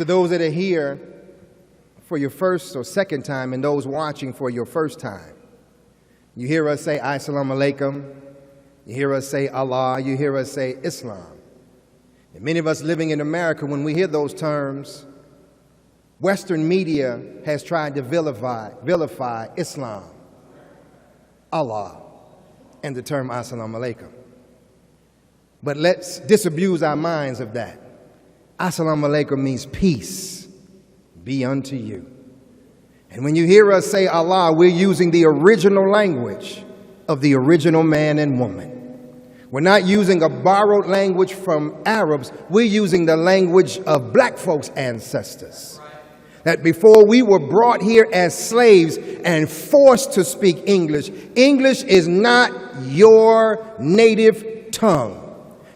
To those that are here for your first or second time and those watching for your first time, you hear us say Assalamu alaikum, you hear us say Allah, you hear us say Islam. And many of us living in America, when we hear those terms, Western media has tried to vilify Islam, Allah, and the term Assalamu alaikum. But let's disabuse our minds of that. Assalamu alaikum means peace be unto you. And when you hear us say Allah, we're using the original language of the original man and woman. We're not using a borrowed language from Arabs. We're using the language of black folks' ancestors. That before we were brought here as slaves and forced to speak English, English is not your native tongue.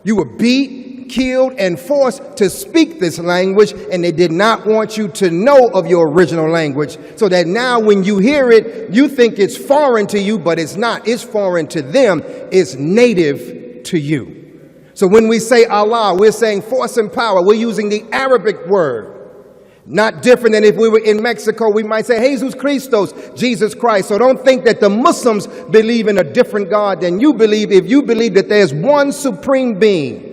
You were beat, killed, and forced to speak this language, and they did not want you to know of your original language, so that now when you hear it, you think it's foreign to you, but it's not. It's foreign to them. It's native to you. So when we say Allah, we're saying force and power. We're using the Arabic word. Not different than if we were in Mexico, we might say Jesus Christos, Jesus Christ. So don't think that the Muslims believe in a different God than you believe. If you believe that there's one supreme being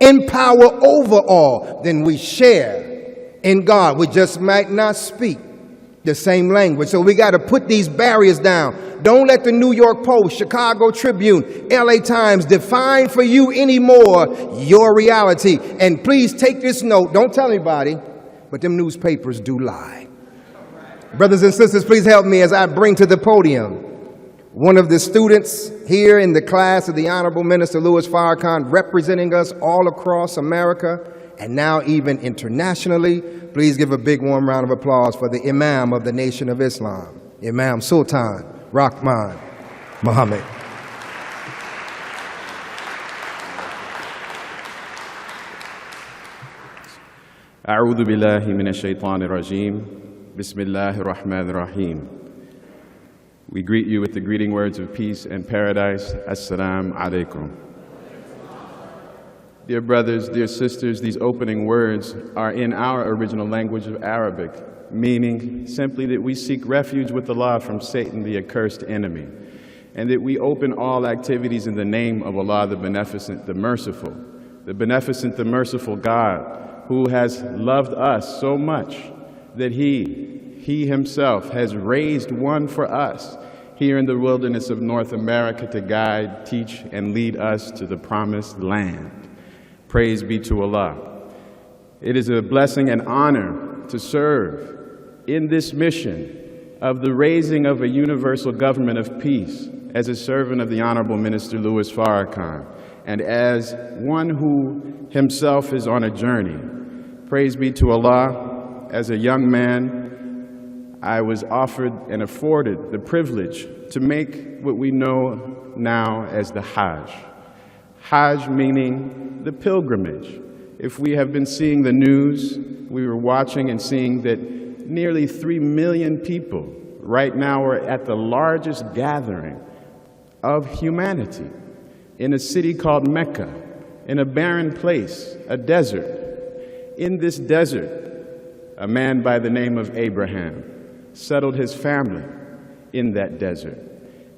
in power over all, then we share in God. We just might not speak the same language. So we got to put these barriers down. Don't let the New York Post, Chicago Tribune, LA Times define for you anymore your reality. And please take this note. Don't tell anybody, but them newspapers do lie. Brothers and sisters, please help me as I bring to the podium one of the students here in the class of the Honorable Minister Louis Farrakhan, representing us all across America and now even internationally. Please give a big warm round of applause for the Imam of the Nation of Islam, Imam Sultan Rahman Muhammad. أعوذ بالله من الشيطان الرجيم بسم الله الرحمن الرحيم. We greet you with the greeting words of peace and paradise. Assalamu alaikum. Dear brothers, dear sisters, these opening words are in our original language of Arabic, meaning simply that we seek refuge with Allah from Satan, the accursed enemy, and that we open all activities in the name of Allah, the Beneficent, the Merciful, the Beneficent, the Merciful God, who has loved us so much that He Himself has raised one for us here in the wilderness of North America to guide, teach, and lead us to the promised land. Praise be to Allah. It is a blessing and honor to serve in this mission of the raising of a universal government of peace as a servant of the Honorable Minister Louis Farrakhan and as one who himself is on a journey. Praise be to Allah. As a young man, I was offered and afforded the privilege to make what we know now as the Hajj. Hajj meaning the pilgrimage. If we have been seeing the news, we were watching and seeing that nearly 3 million people right now are at the largest gathering of humanity in a city called Mecca, in a barren place, a desert. In this desert, a man by the name of Abraham settled his family in that desert.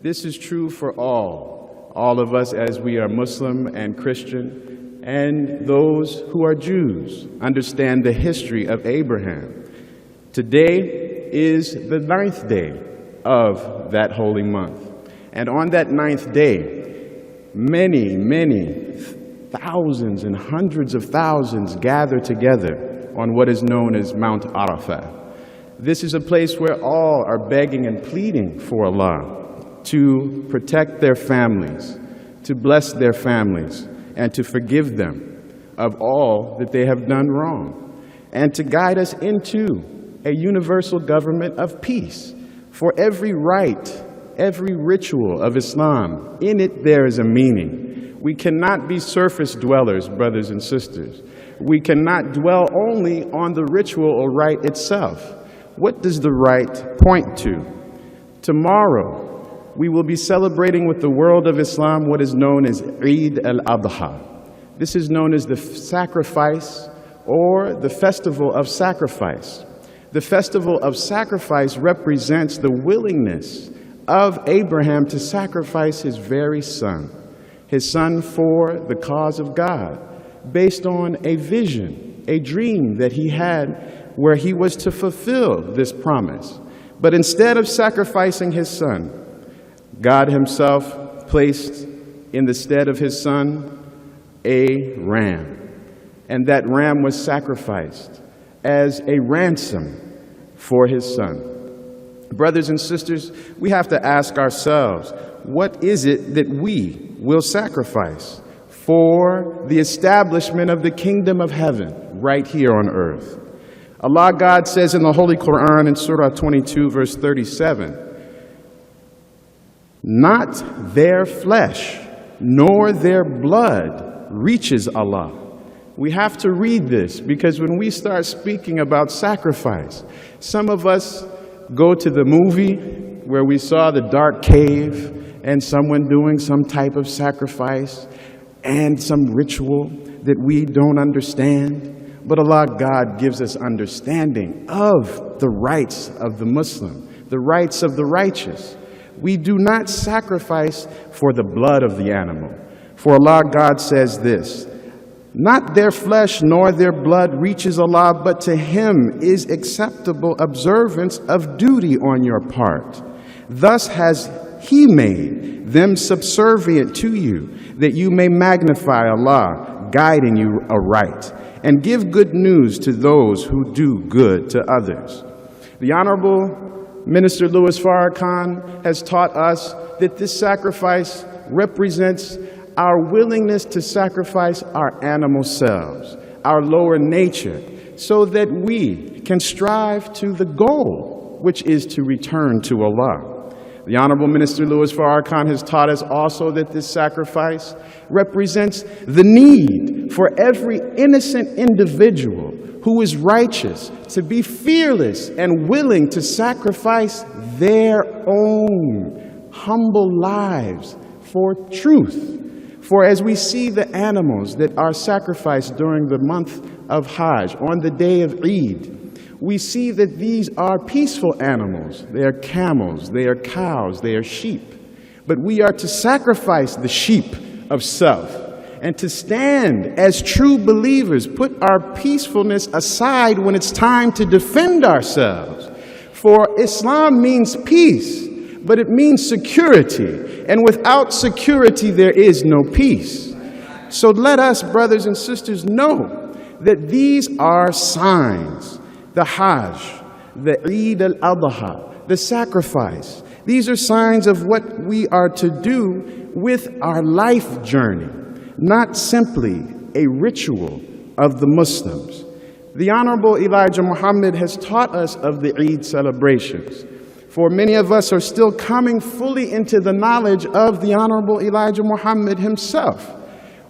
This is true for all of us as we are Muslim and Christian, and those who are Jews understand the history of Abraham. Today is the 9th day of that holy month. And on that 9th day, many thousands and hundreds of thousands gather together on what is known as Mount Arafah. This is a place where all are begging and pleading for Allah to protect their families, to bless their families, and to forgive them of all that they have done wrong, and to guide us into a universal government of peace. For every rite, every ritual of Islam, in it there is a meaning. We cannot be surface dwellers, brothers and sisters. We cannot dwell only on the ritual or rite itself. What does the rite point to? Tomorrow, we will be celebrating with the world of Islam what is known as Eid Al-Adha. This is known as the sacrifice or the festival of sacrifice. The festival of sacrifice represents the willingness of Abraham to sacrifice his very son for the cause of God, based on a vision, a dream that he had where he was to fulfill this promise. But instead of sacrificing his son, God himself placed in the stead of his son a ram. And that ram was sacrificed as a ransom for his son. Brothers and sisters, we have to ask ourselves, what is it that we will sacrifice for the establishment of the kingdom of heaven right here on earth? Allah God says in the Holy Quran in Surah 22, verse 37, "Not their flesh nor their blood reaches Allah." We have to read this, because when we start speaking about sacrifice, some of us go to the movie where we saw the dark cave and someone doing some type of sacrifice and some ritual that we don't understand. But Allah God gives us understanding of the rights of the Muslim, the rights of the righteous. We do not sacrifice for the blood of the animal. For Allah God says this, "Not their flesh nor their blood reaches Allah, but to Him is acceptable observance of duty on your part. Thus has He made them subservient to you, that you may magnify Allah, guiding you aright, and give good news to those who do good to others." The Honorable Minister Louis Farrakhan has taught us that this sacrifice represents our willingness to sacrifice our animal selves, our lower nature, so that we can strive to the goal, which is to return to Allah. The Honorable Minister Louis Farrakhan has taught us also that this sacrifice represents the need for every innocent individual who is righteous to be fearless and willing to sacrifice their own humble lives for truth. For as we see the animals that are sacrificed during the month of Hajj, on the day of Eid, we see that these are peaceful animals. They are camels, they are cows, they are sheep. But we are to sacrifice the sheep of self and to stand as true believers, put our peacefulness aside when it's time to defend ourselves. For Islam means peace, but it means security. And without security, there is no peace. So let us, brothers and sisters, know that these are signs. The Hajj, the Eid Al-Adha, the sacrifice. These are signs of what we are to do with our life journey, not simply a ritual of the Muslims. The Honorable Elijah Muhammad has taught us of the Eid celebrations. For many of us are still coming fully into the knowledge of the Honorable Elijah Muhammad himself.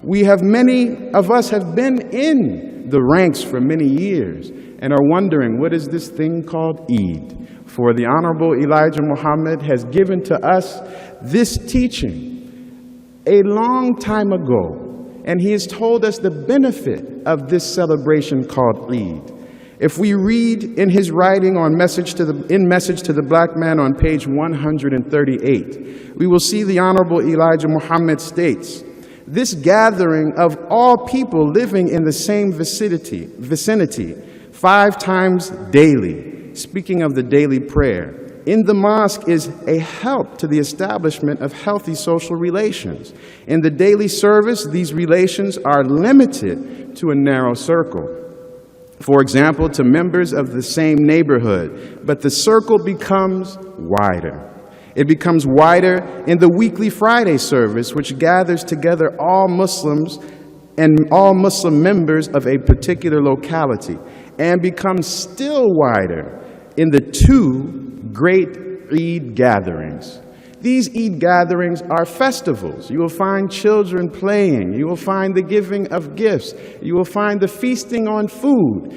Many of us have been in the ranks for many years and are wondering, what is this thing called Eid? For the Honorable Elijah Muhammad has given to us this teaching a long time ago, and he has told us the benefit of this celebration called Eid. If we read in his writing on Message to the Black Man on page 138, we will see the Honorable Elijah Muhammad states, "This gathering of all people living in the same vicinity 5 times daily," speaking of the daily prayer, "in the mosque is a help to the establishment of healthy social relations. In the daily service, these relations are limited to a narrow circle. For example, to members of the same neighborhood, but the circle becomes wider. It becomes wider in the weekly Friday service, which gathers together all Muslims and all Muslim members of a particular locality, and becomes still wider in the 2 great Eid gatherings." These Eid gatherings are festivals. You will find children playing. You will find the giving of gifts. You will find the feasting on food.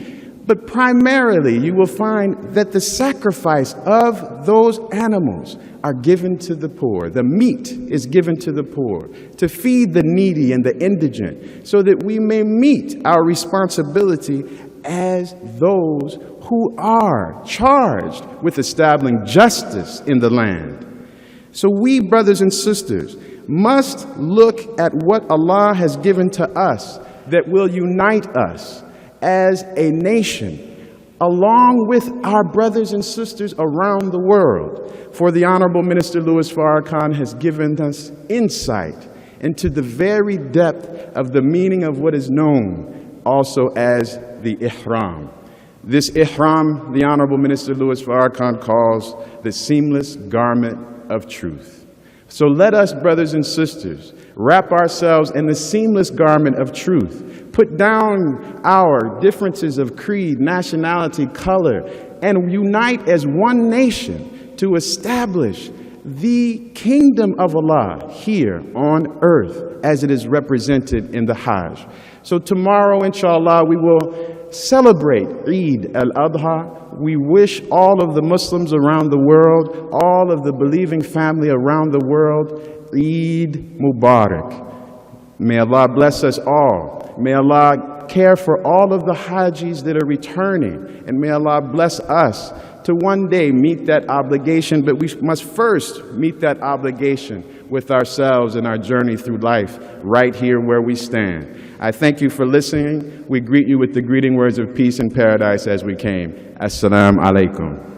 But primarily, you will find that the sacrifice of those animals are given to the poor. The meat is given to the poor to feed the needy and the indigent so that we may meet our responsibility as those who are charged with establishing justice in the land. So we, brothers and sisters, must look at what Allah has given to us that will unite us as a nation, along with our brothers and sisters around the world. For the Honorable Minister Louis Farrakhan has given us insight into the very depth of the meaning of what is known also as the Ihram. This Ihram, the Honorable Minister Louis Farrakhan calls the seamless garment of truth. So let us, brothers and sisters, wrap ourselves in the seamless garment of truth, put down our differences of creed, nationality, color, and unite as one nation to establish the kingdom of Allah here on earth as it is represented in the Hajj. So tomorrow, inshallah, we will celebrate Eid Al-Adha. We wish all of the Muslims around the world, all of the believing family around the world, Eid Mubarak. May Allah bless us all. May Allah care for all of the Hajis that are returning. And may Allah bless us to one day meet that obligation. But we must first meet that obligation with ourselves in our journey through life, right here where we stand. I thank you for listening. We greet you with the greeting words of peace and paradise as we came. Assalamu alaikum.